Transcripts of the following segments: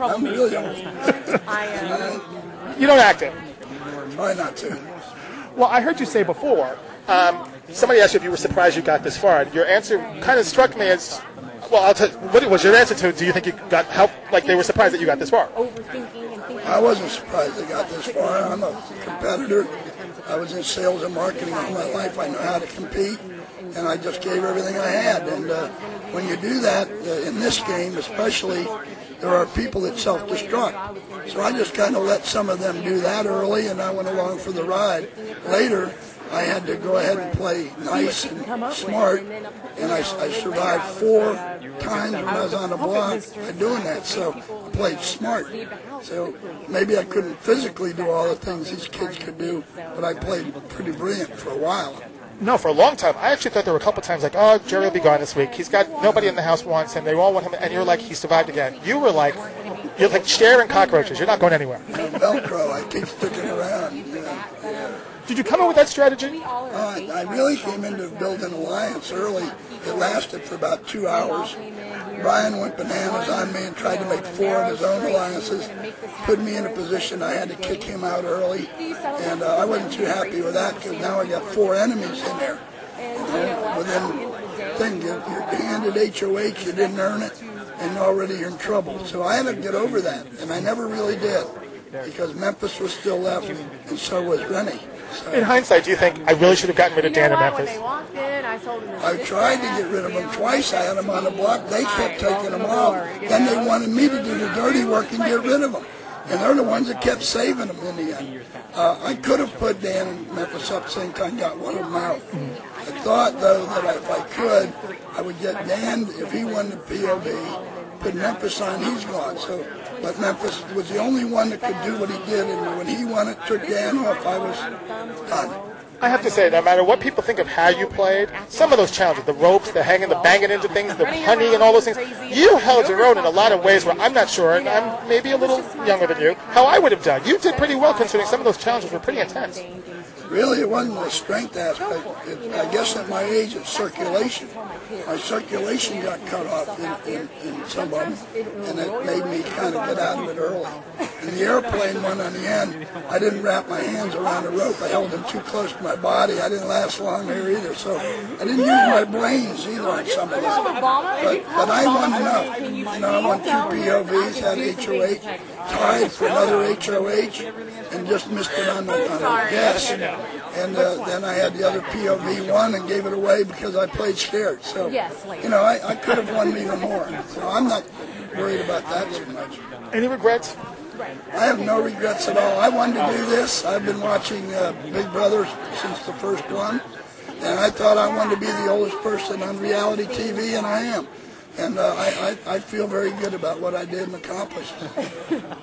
I'm really old. You don't act it. Try not to. Well, I heard you say before, somebody asked you if you were surprised you got this far. Your answer kind of struck me as, well, I'll tell you, what was your answer to, do you think you got, how, like they were surprised that you got this far? I wasn't surprised I got this far. I'm a competitor. I was in sales and marketing all my life. I know how to compete, and I just gave everything I had. And when you do that, in this game especially, there are people that self-destruct. So I just kind of let some of them do that early, and I went along for the ride. Later, I had to go ahead and play nice and smart, and I survived 4 times when I was on the block by doing that. So I played smart. So maybe I couldn't physically do all the things these kids could do, but I played pretty brilliant for a while. No, for a long time. I actually thought there were a couple times like, oh, Jerry will be gone this week. He's got nobody in the house wants him. They all want him, and you're like, he survived again. You're like staring cockroaches. You're not going anywhere. Velcro, I keep sticking around. Did you come up with that strategy? I really came into building alliance early. It lasted for about 2 hours. Brian went bananas on me and tried to make 4 of his own alliances, put me in a position I had to kick him out early, and I wasn't too happy with that because now I got 4 enemies in there. Within thing, you're handed HOH, you didn't earn it, and already you're in trouble. So I had to get over that, and I never really did, because Memphis was still left, and so was Rennie. So, in hindsight, do you think I really should have gotten rid of Dan in Memphis? I tried to get rid of them twice. I had them on the block. They kept taking them off. Then they wanted me to do the dirty work and get rid of them. And they're the ones that kept saving them in the end. I could have put Dan and Memphis up at the same time, got one of them out. I thought, though, that if I could, I would get Dan, if he won the POV, put Memphis on, he's gone. So, but Memphis was the only one that could do what he did, and when he won it, took Dan off, I was done. I have to say, no matter what people think of how you played, some of those challenges, the ropes, the hanging, the banging into things, the punny and all those things, you held your own in a lot of ways where I'm not sure, and I'm maybe a little younger than you, how I would have done. You did pretty well considering some of those challenges were pretty intense. Really, it wasn't the strength aspect. I guess at my age, it's circulation. My circulation got cut off in some of them, and it made me kind of get out of it early. And the airplane one on the end, I didn't wrap my hands around the rope. I held them too close to my body. I didn't last long there either, so I didn't use my brains either on some of them. But I won enough. You know, I won 2 POVs, had HOH, tied for another HOH, and just missed it on the guess. And then I had the other POV one and gave it away because I played scared. So, you know, I could have won even more. So I'm not worried about that too much. Any regrets? I have no regrets at all. I wanted to do this. I've been watching Big Brother since the first one. And I thought I wanted to be the oldest person on reality TV, and I am. And I feel very good about what I did and accomplished.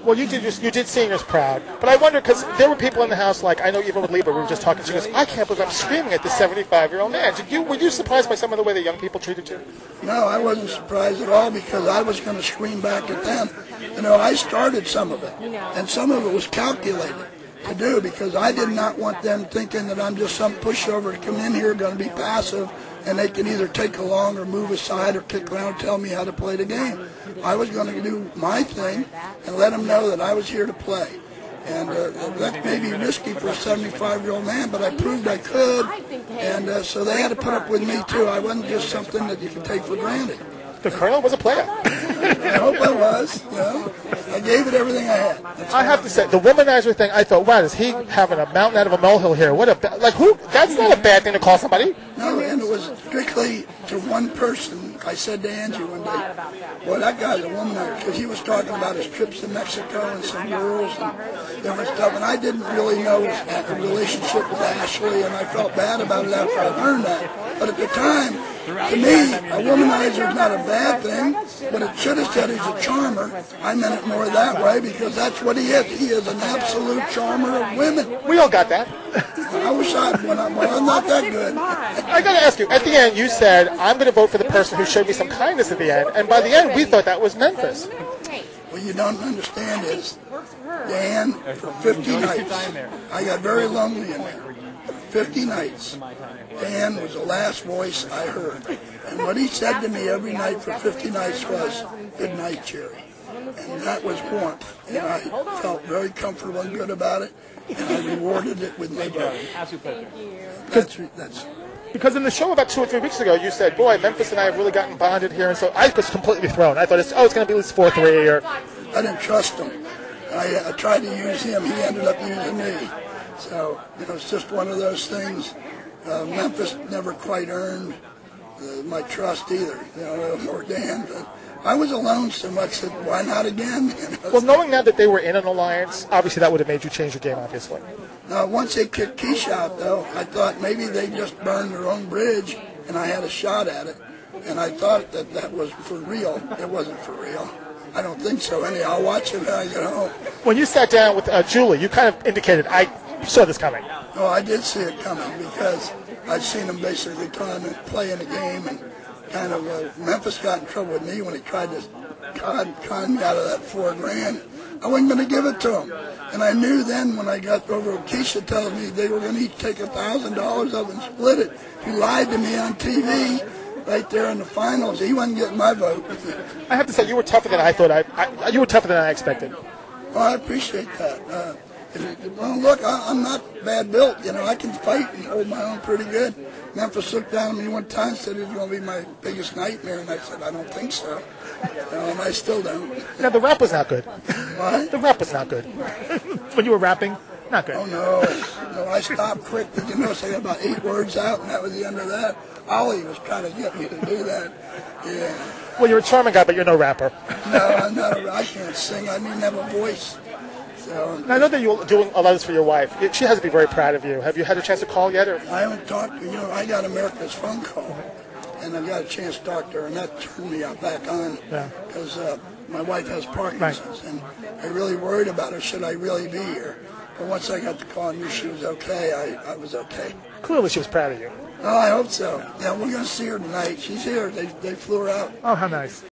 Well, you did seniors proud. But I wonder, because there were people in the house, like, I know even with Lieber, we were just talking, she goes, I can't believe I'm screaming at this 75-year-old man. Were you surprised by some of the way the young people treated you? No, I wasn't surprised at all because I was going to scream back at them. You know, I started some of it, and some of it was calculated to do because I did not want them thinking that I'm just some pushover to come in here going to be passive and they can either take along or move aside or kick around and tell me how to play the game. I was going to do my thing and let them know that I was here to play. And that may be risky for a 75-year-old man, but I proved I could, and so they had to put up with me too. I wasn't just something that you could take for granted. The Colonel was a player. I hope I was. You know, I gave it everything I had. I have to say, the womanizer thing, I thought, wow, is he having a mountain out of a molehill here? What a like who? That's not a bad thing to call somebody. No, and it was strictly to one person. I said to Angie one day, well, that guy's a womanizer, because he was talking about his trips to Mexico and some girls and different stuff, and I didn't really know the relationship with Ashley, and I felt bad about it after I learned that. But at the time, to me, a womanizer is not a bad thing, but it should have said he's a charmer. I meant it more that way because that's what he is. He is an absolute charmer of women. We all got that. I wish I'm not that good. I got to ask you, at the end you said, I'm going to vote for the person who showed me some kindness at the end, and by the end we thought that was Memphis. What you don't understand is, Dan, for 50 nights, I got very lonely in there. 50 nights. Dan was the last voice I heard. And what he said to me every night for 50 nights was, good night, Jerry. and that was warmth. And I felt very comfortable and good about it, and I rewarded it with my vote. That's Because in the show about 2 or 3 weeks ago, you said, boy, Memphis and I have really gotten bonded here. And so I was completely thrown. I thought, it's going to be at least 4-3. Or I didn't trust him. I tried to use him. He ended up using me. So, it's just one of those things. Memphis never quite earned my trust either, or Dan. But I was alone so much that why not again? Well, knowing now that they were in an alliance, obviously that would have made you change your game, obviously. Once they kicked Keish out, though, I thought maybe they just burned their own bridge, and I had a shot at it. And I thought that was for real. It wasn't for real. I don't think so. Anyhow, I'll watch it when I get home. When you sat down with Julie, you kind of indicated, I saw this coming. Oh, I did see it coming because I'd seen them basically trying to play in the game, and kind of Memphis got in trouble with me when he tried to con me out of that $4,000. I wasn't going to give it to him. And I knew then when I got over, Keisha telling me they were going to each take $1,000 of it and split it. He lied to me on TV right there in the finals. He wasn't getting my vote. I have to say, you were tougher than I thought. You were tougher than I expected. Well, I appreciate that. Well, look, I'm not bad built. I can fight and hold my own pretty good. Memphis looked down at me one time and said, "It's going to be my biggest nightmare." And I said, "I don't think so." And I still don't. Now, the rap was not good. What? The rap was not good. When you were rapping, not good. Oh, no, I stopped quick. Did you notice I got about 8 words out, and that was the end of that? Ollie was trying to get me to do that. Yeah. Well, you're a charming guy, but you're no rapper. No, I'm not. I can't sing. I didn't have a voice. So, I know that you're doing a lot of this for your wife. She has to be very proud of you. Have you had a chance to call yet? Or? I haven't talked to her. I got America's phone call, and I got a chance to talk to her, and that turned me back on because my wife has Parkinson's, and I really worried about her. Should I really be here? But once I got the call and knew she was okay, I was okay. Clearly she was proud of you. Oh, I hope so. Yeah, we're going to see her tonight. She's here. They flew her out. Oh, how nice.